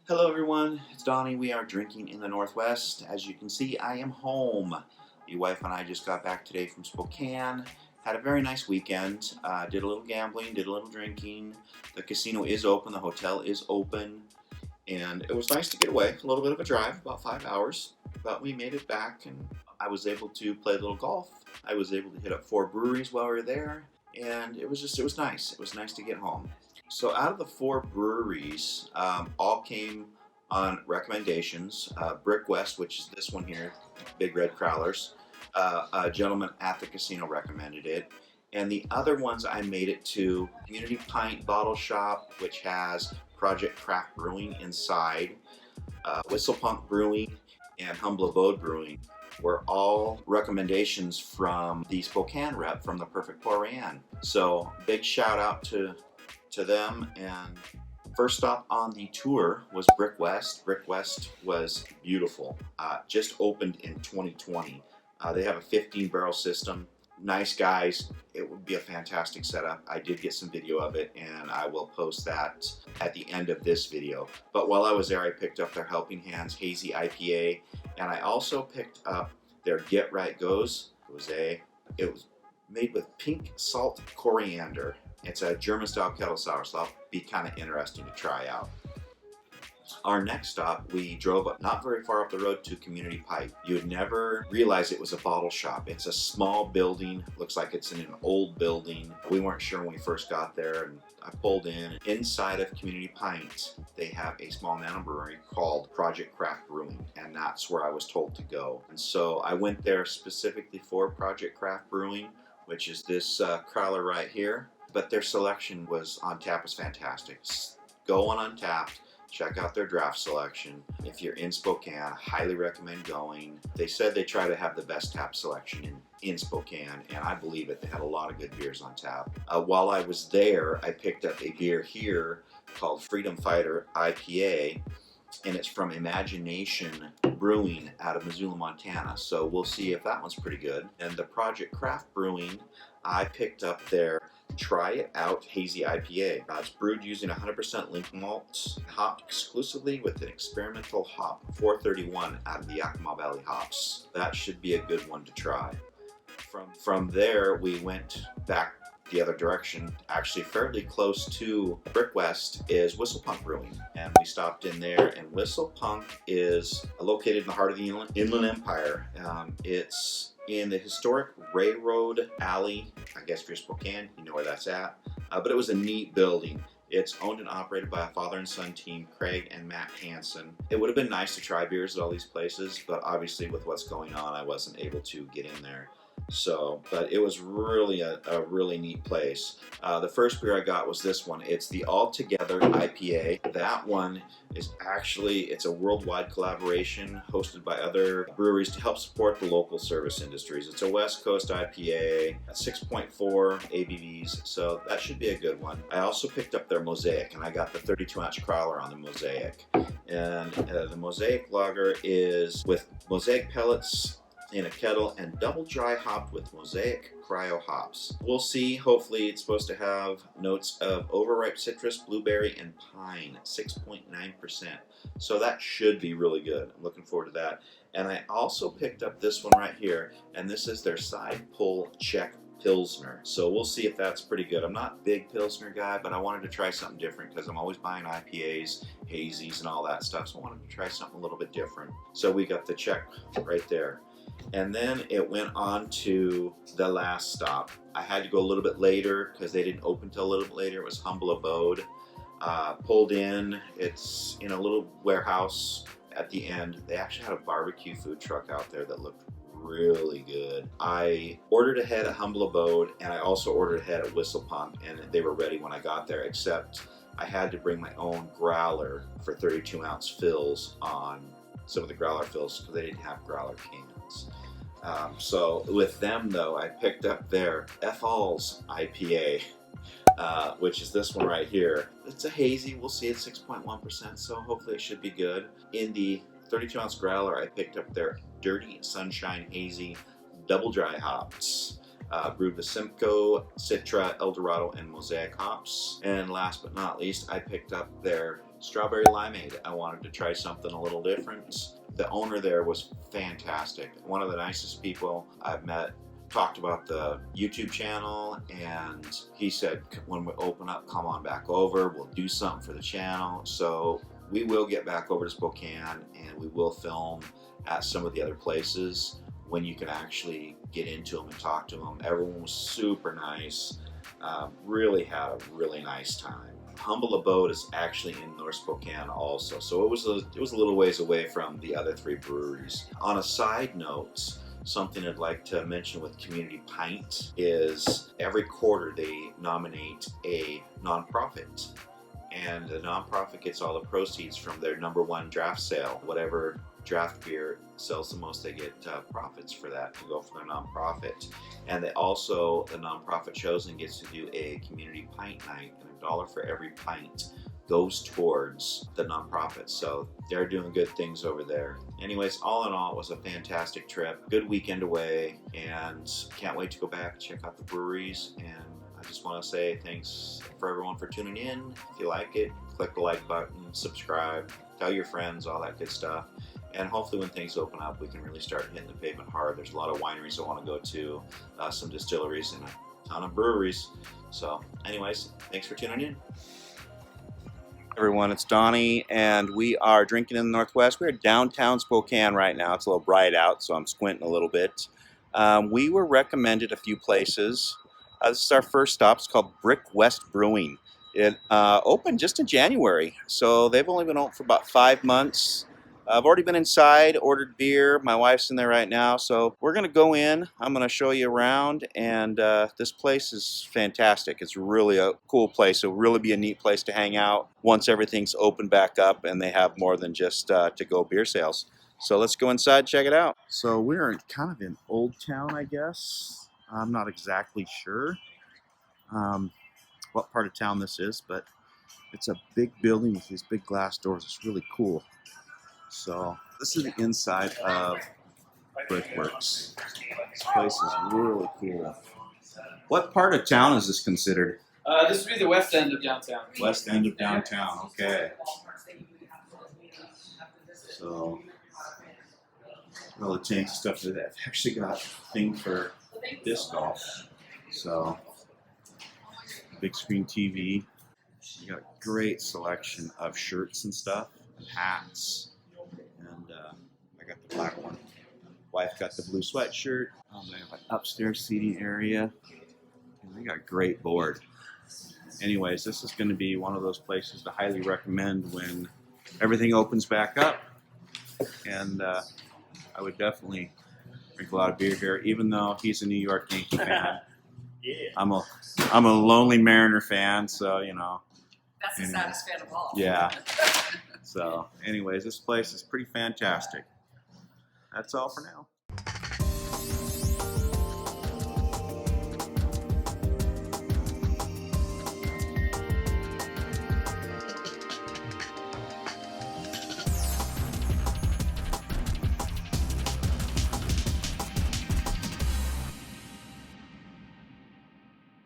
Hello everyone, it's Donnie. We are drinking in the Northwest. As you can see, I am home. The wife and I just got back today from Spokane. Had a very nice weekend. Did a little gambling, did a little drinking. The casino is open, the hotel is open, and it was nice to get away. A little bit of a drive, about 5 hours, but we made it back and I was able to play a little golf. I was able to hit up 4 breweries while we were there, and it was nice. It was nice to get home. So out of the 4 breweries, all came on recommendations. Brick West, which is this one here, Big Red Crowlers, a gentleman at the casino recommended it. And the other ones I made it to Community Pint Bottle Shop, which has Project Craft Brewing inside, Whistle Punk Brewing, and Humble Abode Brewing were all recommendations from the Spokane rep from the Perfect Pour In. So big shout out to them. And first stop on the tour was Brick West. Brick West was beautiful. Just opened in 2020. They have a 15-barrel system. Nice guys. It would be a fantastic setup. I did get some video of it, and I will post that at the end of this video. But while I was there, I picked up their Helping Hands Hazy IPA, and I also picked up their Get Right Goes Rosé. It was made with pink salt coriander. It's a German-style kettle sour, so that'll be kind of interesting to try out. Our next stop, we drove up not very far up the road to Community Pipe. You would never realize it was a bottle shop. It's a small building, looks like it's in an old building. We weren't sure when we first got there, and I pulled in. Inside of Community Pint, they have a small nano brewery called Project Craft Brewing, and that's where I was told to go. And so I went there specifically for Project Craft Brewing, which is this crowler right here. But their selection was on tap was fantastic. Go on Untapped. Check out their draft selection. If you're in Spokane, I highly recommend going. They said they try to have the best tap selection in Spokane, and I believe it. They had a lot of good beers on tap. While I was there, I picked up a beer here called Freedom Fighter IPA, and it's from Imagination Brewing out of Missoula, Montana. So we'll see if that one's pretty good. And the Project Craft Brewing, I picked up their Try It Out Hazy IPA. It's brewed using 100% Lincoln malts, hopped exclusively with an experimental hop 431 out of the Yakima Valley hops. That should be a good one to try. From there, we went back the other direction. Actually, fairly close to Brick West is Whistle Punk Brewing, and we stopped in there. And Whistle Punk is located in the heart of the Inland Empire. It's in the historic Railroad Alley. I guess if you're Spokane, you know where that's at. But it was a neat building. It's owned and operated by a father and son team, Craig and Matt Hansen. It would have been nice to try beers at all these places, but obviously with what's going on, I wasn't able to get in there. So, but it was really a really neat place. The first beer I got was this one. It's the All Together IPA. That one is actually, it's a worldwide collaboration hosted by other breweries to help support the local service industries. It's a West Coast IPA, 6.4 ABVs, so that should be a good one. I also picked up their Mosaic, and I got the 32-ounce crowler on the Mosaic. And the Mosaic lager is with Mosaic pellets in a kettle and double dry hopped with Mosaic cryo hops. We'll see. Hopefully it's supposed to have notes of overripe citrus, blueberry, and pine, 6.9%. So that should be really good. I'm looking forward to that. And I also picked up this one right here, and this is their Side Pull Czech Pilsner. So we'll see if that's pretty good. I'm not a big Pilsner guy, but I wanted to try something different because I'm always buying IPAs, hazies, and all that stuff. So I wanted to try something a little bit different. So we got the Czech right there. And then it went on to the last stop. I had to go a little bit later because they didn't open till a little bit later. It was Humble Abode. Pulled in. It's in a little warehouse at the end. They actually had a barbecue food truck out there that looked really good. I ordered ahead at Humble Abode, and I also ordered ahead at Whistle Punk, and they were ready when I got there, except I had to bring my own growler for 32-ounce fills on some of the growler fills because they didn't have growler cans. So with them though, I picked up their F-Alls IPA, which is this one right here. It's a hazy. We'll see. It's 6.1%, so hopefully it should be good. In the 32-ounce growler, I picked up their Dirty Sunshine Hazy double dry hops. Brewed with Simcoe, Citra, Eldorado, and Mosaic hops. And last but not least, I picked up their strawberry limeade. I wanted to try something a little different. The owner there was fantastic. One of the nicest people I've met. Talked about the YouTube channel, and he said when we open up, come on back over. We'll do something for the channel. So we will get back over to Spokane, and we will film at some of the other places when you can actually get into them and talk to them. Everyone was super nice. Really had a really nice time. Humble Abode is actually in North Spokane also, so it was a little ways away from the other 3 breweries. On a side note, something I'd like to mention with Community Pint is every quarter they nominate a nonprofit, and the nonprofit gets all the proceeds from their #1 draft sale. Whatever draft beer sells the most, they get profits for that to go for their nonprofit. And they also, the nonprofit chosen gets to do a community pint night, and $1 for every pint goes towards the nonprofit. So they're doing good things over there. Anyways, all in all, it was a fantastic trip. Good weekend away, and can't wait to go back, check out the breweries. And I just want to say thanks for everyone for tuning in. If you like it, click the like button, subscribe, tell your friends, all that good stuff. And hopefully when things open up, we can really start hitting the pavement hard. There's a lot of wineries I want to go to, some distilleries, and a ton of breweries. So anyways, thanks for tuning in. Everyone, it's Donnie, and we are drinking in the Northwest. We're downtown Spokane right now. It's a little bright out, so I'm squinting a little bit. We were recommended a few places. This is our first stop. It's called Brick West Brewing. It opened just in January, so they've only been open for about 5 months. I've already been inside, ordered beer. My wife's in there right now, so we're going to go in. I'm going to show you around, and this place is fantastic. It's really a cool place. It'll really be a neat place to hang out once everything's open back up and they have more than just to-go beer sales. So let's go inside and check it out. So we're kind of in Old Town, I guess. I'm not exactly sure what part of town this is, but it's a big building with these big glass doors. It's really cool. So this is the inside of Brickworks. This place is really cool. What part of town is this considered? This would be the west end of downtown. West end of downtown, okay. So, all the tanks and stuff that they've actually got a thing for disc golf. So, big screen TV. You got a great selection of shirts and stuff, and hats. And I got the black one. Wife got the blue sweatshirt. They have an upstairs seating area. And they got a great board. Anyways, this is going to be one of those places to highly recommend when everything opens back up. And I would definitely drink a lot of beer here, even though he's a New York Yankee fan. Yeah. I'm a lonely Mariner fan, so you know. That's the saddest fan of all. Yeah. So, anyways, this place is pretty fantastic. That's all for now.